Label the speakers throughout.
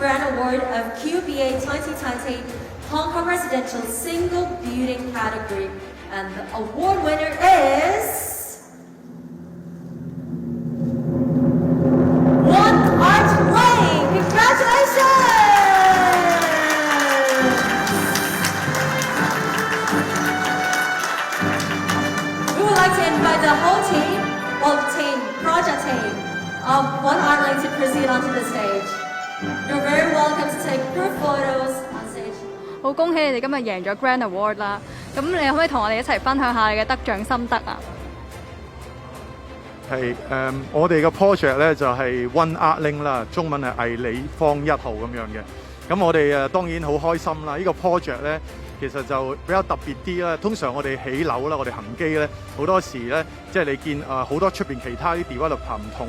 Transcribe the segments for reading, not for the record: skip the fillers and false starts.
Speaker 1: Grand Award of QBA 2020 Hong Kong Residential Single Building category. And the award winner is One Art Lane. Congratulations! We would like to invite the whole team, project team of One Art Lane to proceed onto the stage. You're very welcome to take group photos on stage.
Speaker 2: 好恭喜你哋今日贏咗 Grand Award 啦！咁你可唔可以同我哋一齊分享下你嘅得獎心得啊？
Speaker 3: 係我哋嘅 project 咧就係 One Art Link 啦，中文係藝里坊1號咁樣嘅。咁我哋當然好開心啦！呢個 project 咧其實就比較特別啲啦。通常我哋起樓啦，我哋恒基咧好多時咧，即係你見好多出邊其他啲 developer 唔同。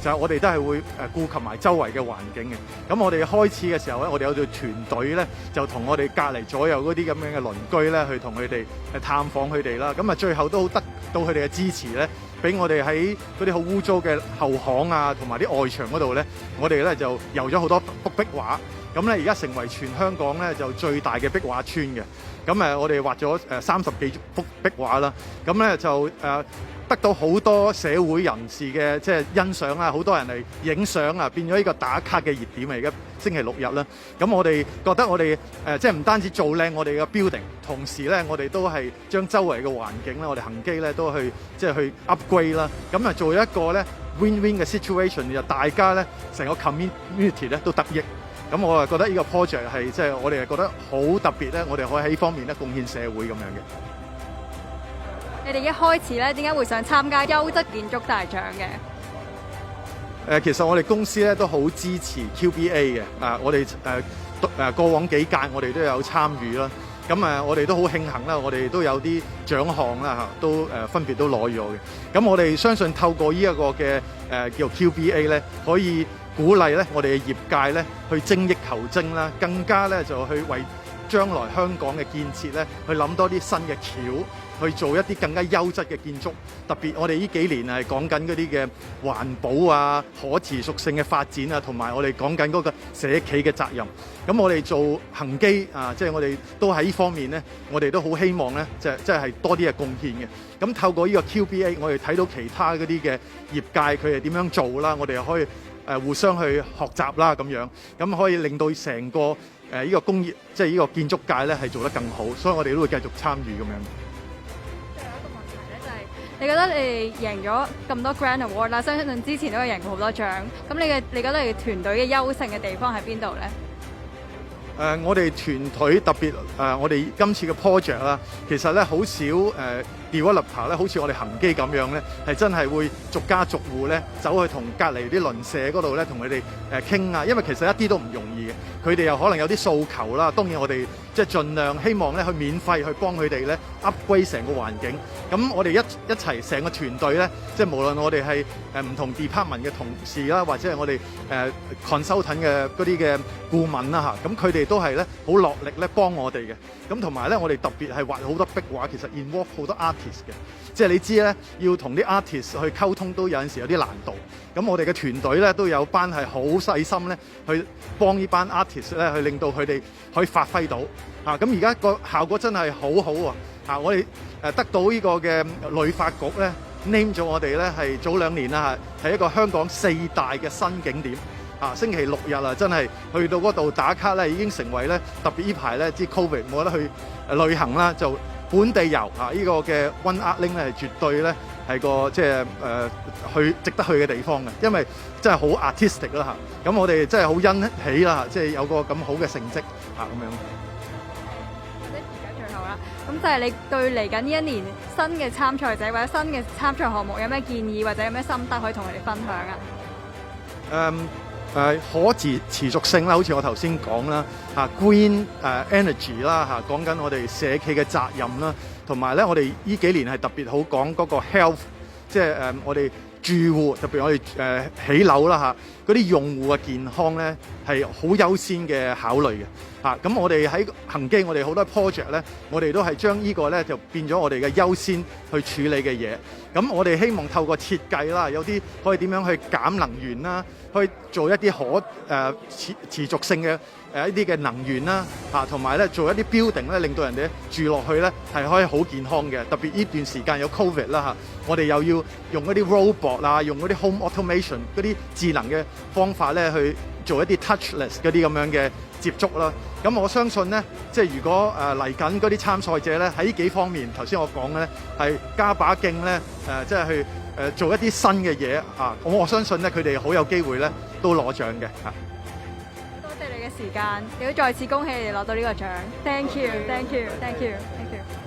Speaker 3: 就係我哋都係會顧及埋周圍嘅環境嘅。咁我哋開始嘅時候咧，我哋有隊團隊咧，就同我哋隔離左右嗰啲咁樣嘅鄰居咧，去同佢哋探訪佢哋啦。咁啊，最後都得到佢哋嘅支持咧，俾我哋喺嗰啲好污糟嘅後巷啊，同埋啲外牆嗰度咧，我哋咧就油咗好多幅壁畫。咁咧而家成為全香港咧就最大嘅壁畫村嘅。咁我哋畫咗30幾幅壁畫啦。咁咧就得到好多社會人士嘅即係欣賞啊，好多人嚟影相啊，變咗呢個打卡嘅熱點嚟嘅。星期六日啦，咁我哋覺得我哋即係唔單止做靚我哋嘅 building， 同時咧我哋都係將周圍嘅環境咧，我哋恒基咧都去即係去 upgrade 啦。咁啊做一個咧 win-win 嘅 situation， 就大家咧成個 community 咧都得益。咁我啊覺得呢個 project 係即係我哋係覺得好特別咧，我哋可以喺呢方面咧貢獻社會咁樣嘅。
Speaker 2: 你哋一開始咧點解會想參加優質建築大獎嘅？
Speaker 3: 其實我哋公司咧都好支持 QBA 嘅。我哋過往幾屆我哋都有參與啦。咁我哋都好慶幸啦，我哋都有啲獎項啦都分別都攞咗嘅。咁我哋相信透過呢一個嘅叫 QBA 咧，可以鼓勵咧我哋嘅業界咧去精益求精啦，更加咧就去為將來香港嘅建設咧去諗多啲新嘅橋。去做一啲更加優質嘅建築，特別我哋呢幾年係講緊嗰啲嘅環保啊、可持續性嘅發展啊，同埋我哋講緊嗰個社企嘅責任。咁我哋做恒基即係我哋都喺呢方面咧，我哋都好希望咧，即係多啲嘅貢獻嘅。咁透過呢個 QBA， 我哋睇到其他嗰啲嘅業界佢哋點樣做啦，我哋又可以互相去學習啦咁樣，咁可以令到成個呢個工業即係呢個建築界咧係做得更好，所以我哋都會繼續參與咁樣。
Speaker 2: 你覺得你哋贏咗咁多 Grand Award 啦，相信之前都有贏過好多獎。咁你覺得你團隊嘅優勝嘅地方喺邊度咧？
Speaker 3: 我哋團隊特別我哋今次嘅 project 啦，其實咧好少developer 咧，好似我哋恒基咁樣咧，係真係會逐家逐戶咧走去同隔離啲鄰舍嗰度咧，同佢哋傾啊。因為其實一啲都唔容易嘅，佢哋又可能有啲訴求啦。當然我哋即係盡量希望咧去免費去幫佢哋咧 upgrade 成個環境。咁我哋一齊成個團隊咧，即係無論我哋係唔同 department 嘅同事啦，或者係我哋consultant 嘅嗰啲嘅顧問啦嚇，咁佢哋都係咧好落力咧幫我哋嘅。咁同埋咧，我哋特別係畫好多壁畫，其實 involve 好多 artist 嘅。即係你知咧，要同啲 artist 去溝通都有陣時有啲難度。咁我哋嘅團隊咧都有班係好細心咧，去幫呢班 artist 咧，去令到佢哋可以發揮到嚇。咁而家個效果真係好好喎嚇！我哋得到呢個嘅旅發局咧 name 咗我哋咧係早2年啦嚇，係一個香港4大嘅新景點。星期6日啊，真係去到嗰度打卡咧，已經成為咧特別呢排咧，知 Covid 冇得去旅行啦，就本地遊呢個嘅 One Art Link 咧係絕對咧係個即係去值得去嘅地方嘅，因為真係好 artistic 啦嚇。咁我哋真係好欣喜啦，即係有個咁好嘅成績咁樣。
Speaker 2: 而家最後啦，咁就係你對嚟緊呢一年新嘅參賽者或者新嘅參賽項目有咩建議或者有咩心得可以同佢哋分享啊？
Speaker 3: 可持續性啦，好似我頭先講啦，green energy 啦講緊我哋社企嘅責任啦，同埋咧我哋呢幾年係特別好講嗰個 health， 即係我哋住戶特別我哋起樓啦嗰啲用戶嘅健康咧係好優先嘅考慮嘅。咁我哋喺恒基，我哋好多 project 咧，我哋都係將呢個咧就變咗我哋嘅優先去處理嘅嘢。咁我哋希望透過設計啦，有啲可以點樣去減能源啦，去做一啲持續性嘅一啲嘅能源啦，同埋咧做一啲 building 咧，令到人哋住落去咧係可以好健康嘅。特別呢段時間有 Covid 啦，我哋又要用嗰啲 robot 啊，用嗰啲 home automation 嗰啲智能嘅方法咧去做一啲 touchless 嗰啲咁樣嘅接觸啦。咁我相信咧，即係如果嚟緊嗰啲參賽者咧喺呢幾方面，頭先我講嘅咧係加把勁咧，即係去做一啲新嘅嘢啊！我相信咧佢哋好有機會咧都攞獎嘅嚇。
Speaker 2: 多謝你嘅時間，亦都再次恭喜你哋攞到呢個獎。Thank you，Thank you，Thank you，Thank you。